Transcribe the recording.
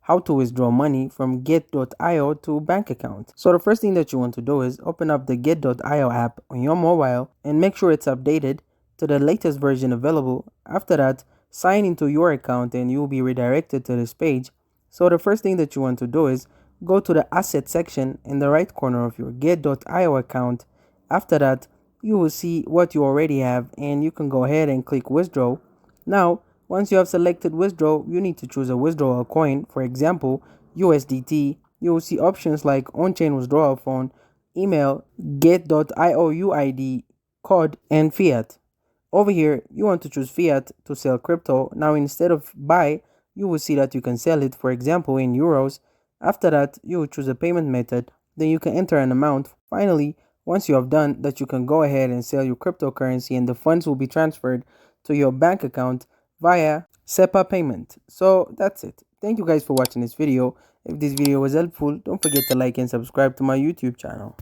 how to withdraw money from get.io to bank account. So the first thing that you want to do is open up the get.io app on your mobile and make sure it's updated to the latest version available. After that, sign into your account and you'll be redirected to this page. So the first thing that you want to do is go to the asset section in the right corner of your get.io account. After that, you will see what you already have and you can go ahead and click withdraw. Now, once you have selected withdraw, you need to choose a withdrawal coin, for example, USDT. You will see options like on-chain withdrawal phone, email, get.io UID, code, and fiat. Over here, you want to choose fiat to sell crypto. Now, instead of buy, you will see that you can sell it, for example, in euros. After that, you will choose a payment method. Then you can enter an amount. Finally, once you have done that, you can go ahead and sell your cryptocurrency and the funds will be transferred to your bank account via SEPA payment. So that's it. Thank you guys for watching this video. If this video was helpful, don't forget to like and subscribe to my YouTube channel.